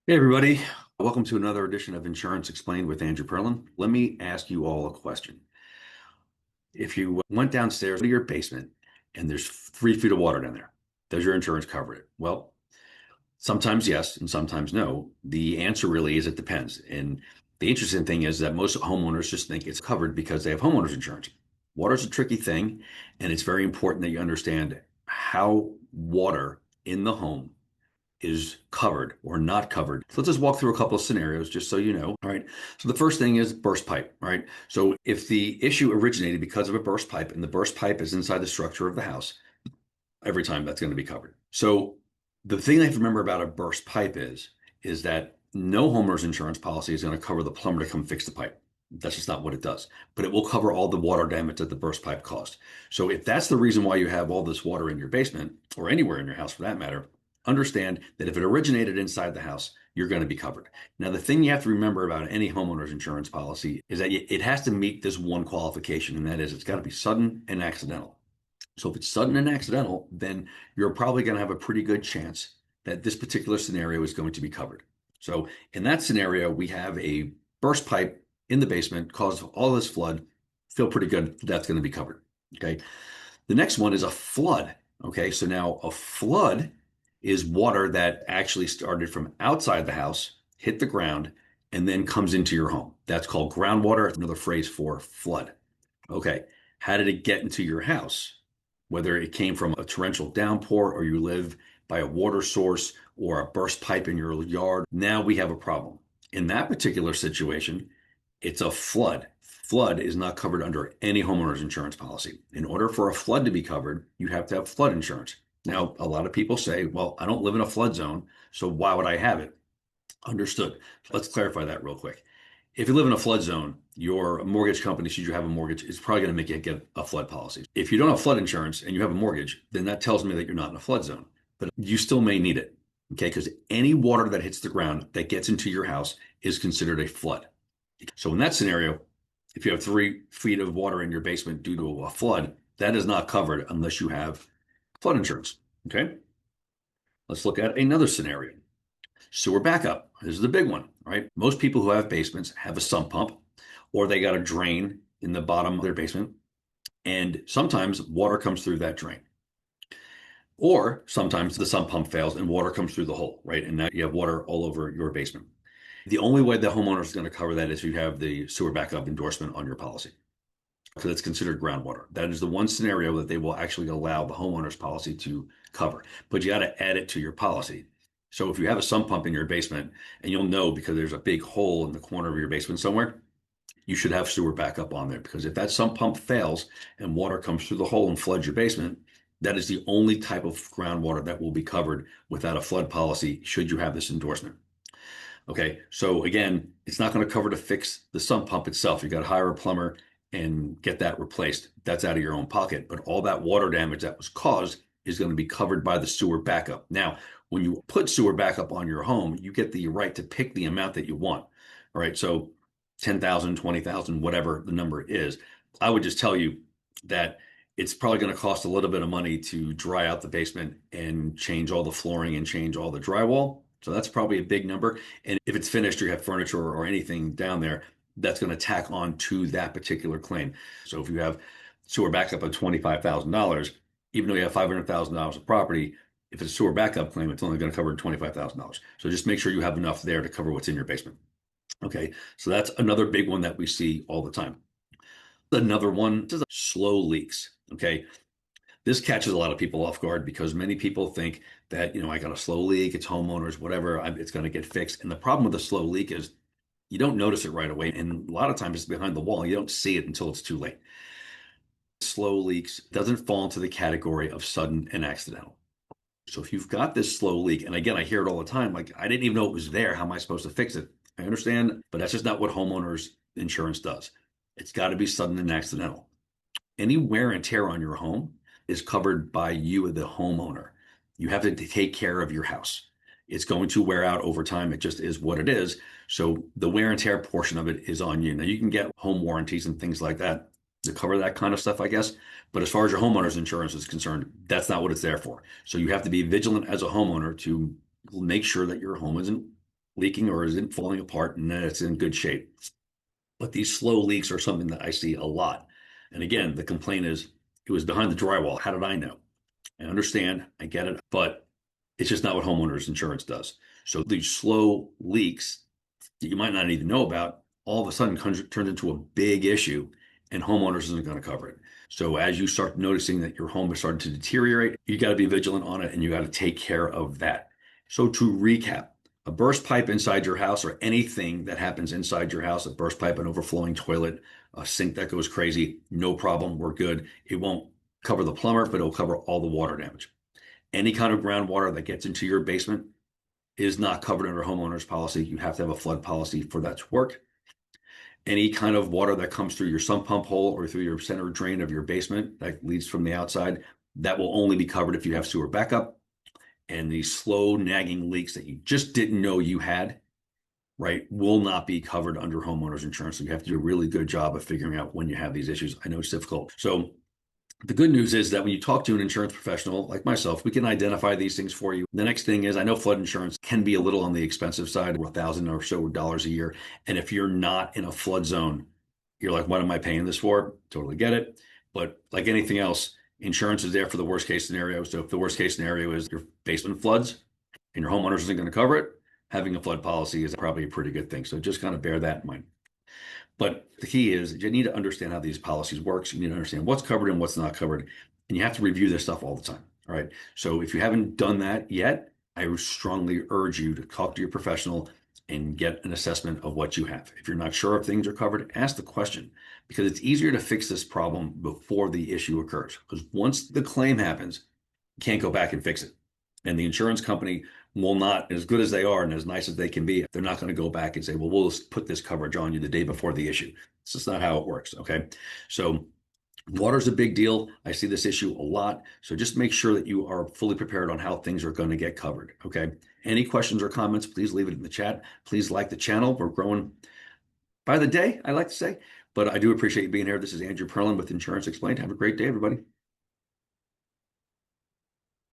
Hey, everybody. Welcome to another edition of Insurance Explained with Andrew Perlin. Let me ask you all a question. If you went downstairs to your basement and there's 3 feet of water down there, does your insurance cover it? Well, sometimes yes, and sometimes no. The answer really is it depends. And the interesting thing is that most homeowners just think it's covered because they have homeowners insurance. Water is a tricky thing, and it's very important that you understand how water in the home is covered or not covered. So let's just walk through a couple of scenarios just so you know. All right. So the first thing is burst pipe. All right. So if the issue originated because of a burst pipe and the burst pipe is inside the structure of the house, every time that's going to be covered. So the thing they have to remember about a burst pipe is that no homeowner's insurance policy is going to cover the plumber to come fix the pipe. That's just not what it does. But it will cover all the water damage that the burst pipe caused. So if that's the reason why you have all this water in your basement or anywhere in your house for that matter, understand that if it originated inside the house, you're going to be covered. Now, the thing you have to remember about any homeowner's insurance policy is that it has to meet this one qualification, and that is it's got to be sudden and accidental. So if it's sudden and accidental, then you're probably going to have a pretty good chance that this particular scenario is going to be covered. So in that scenario, we have a burst pipe in the basement, caused all this flood. Feel pretty good that's going to be covered. Okay. The next one is a flood. Okay. So now a flood is water that actually started from outside the house, hit the ground, and then comes into your home. That's called groundwater. It's another phrase for flood. Okay. How did it get into your house? Whether it came from a torrential downpour or you live by a water source or a burst pipe in your yard, now we have a problem. In that particular situation, it's a flood. Flood is not covered under any homeowner's insurance policy. In order for a flood to be covered, you have to have flood insurance. Now, a lot of people say, well, I don't live in a flood zone, so why would I have it? Understood. Let's clarify that real quick. If you live in a flood zone, your mortgage company, should you have a mortgage, is probably going to make you get a flood policy. If you don't have flood insurance and you have a mortgage, then that tells me that you're not in a flood zone, but you still may need it. Okay. Because any water that hits the ground that gets into your house is considered a flood. So in that scenario, if you have 3 feet of water in your basement due to a flood, that is not covered unless you have flood insurance. Okay. Let's look at another scenario. Sewer backup. This is the big one, right? Most people who have basements have a sump pump or they got a drain in the bottom of their basement. And sometimes water comes through that drain. Or sometimes the sump pump fails and water comes through the hole, right? And now you have water all over your basement. The only way the homeowner is going to cover that is if you have the sewer backup endorsement on your policy, because it's considered groundwater. That is the one scenario that they will actually allow the homeowner's policy to cover, but you got to add it to your policy. So if you have a sump pump in your basement, and you'll know because there's a big hole in the corner of your basement somewhere, you should have sewer backup on there, because if that sump pump fails and water comes through the hole and floods your basement, that is the only type of groundwater that will be covered without a flood policy should you have this endorsement. Okay, so again, it's not going to cover to fix the sump pump itself. You got to hire a plumber and get that replaced. That's out of your own pocket. But all that water damage that was caused is going to be covered by the sewer backup. Now, when you put sewer backup on your home, you get the right to pick the amount that you want. All right, so 10,000, 20,000, whatever the number is. I would just tell you that it's probably going to cost a little bit of money to dry out the basement and change all the flooring and change all the drywall. So that's probably a big number. And if it's finished or you have furniture or anything down there, that's going to tack on to that particular claim. So if you have sewer backup of $25,000, even though you have $500,000 of property, if it's a sewer backup claim, it's only going to cover $25,000. So just make sure you have enough there to cover what's in your basement. Okay, so that's another big one that we see all the time. Another one is slow leaks. Okay, this catches a lot of people off guard because many people think that, I got a slow leak, it's homeowners, whatever, it's going to get fixed. And the problem with a slow leak is you don't notice it right away. And a lot of times it's behind the wall. You don't see it until it's too late. Slow leaks doesn't fall into the category of sudden and accidental. So if you've got this slow leak, and again, I hear it all the time, like, I didn't even know it was there. How am I supposed to fix it? I understand, but that's just not what homeowners insurance does. It's got to be sudden and accidental. Any wear and tear on your home is covered by you, the homeowner. You have to take care of your house. It's going to wear out over time. It just is what it is. So the wear and tear portion of it is on you. Now, you can get home warranties and things like that to cover that kind of stuff, I guess. But as far as your homeowner's insurance is concerned, that's not what it's there for. So you have to be vigilant as a homeowner to make sure that your home isn't leaking or isn't falling apart, and then it's in good shape. But these slow leaks are something that I see a lot. And again, the complaint is it was behind the drywall. How did I know? I understand, I get it, but it's just not what homeowners insurance does. So these slow leaks that you might not even know about all of a sudden turns into a big issue, and homeowners isn't going to cover it. So as you start noticing that your home is starting to deteriorate, you got to be vigilant on it and you got to take care of that. So to recap, a burst pipe inside your house or anything that happens inside your house, a burst pipe, an overflowing toilet, a sink that goes crazy, no problem, we're good. It won't cover the plumber, but it'll cover all the water damage. Any kind of groundwater that gets into your basement is not covered under homeowner's policy. You have to have a flood policy for that to work. Any kind of water that comes through your sump pump hole or through your center drain of your basement that leads from the outside, that will only be covered if you have sewer backup. And these slow nagging leaks that you just didn't know you had, right, will not be covered under homeowners insurance. So you have to do a really good job of figuring out when you have these issues. I know it's difficult. So the good news is that when you talk to an insurance professional like myself, we can identify these things for you. The next thing is, I know flood insurance can be a little on the expensive side, $1,000 or so a year. And if you're not in a flood zone, you're like, what am I paying this for? Totally get it. But like anything else, insurance is there for the worst case scenario. So if the worst case scenario is your basement floods and your homeowners isn't going to cover it, having a flood policy is probably a pretty good thing. So just kind of bear that in mind. But the key is you need to understand how these policies work. So you need to understand what's covered and what's not covered. And you have to review this stuff all the time. All right. So if you haven't done that yet, I would strongly urge you to talk to your professional and get an assessment of what you have. If you're not sure if things are covered, ask the question, because it's easier to fix this problem before the issue occurs. Because once the claim happens, you can't go back and fix it. And the insurance company will not, as good as they are and as nice as they can be, they're not going to go back and say, well, we'll just put this coverage on you the day before the issue. It's just not how it works. Okay. So water's a big deal. I see this issue a lot. So just make sure that you are fully prepared on how things are going to get covered. Okay. Any questions or comments, please leave it in the chat. Please like the channel. We're growing by the day, I like to say, but I do appreciate you being here. This is Andrew Perlin with Insurance Explained. Have a great day, everybody.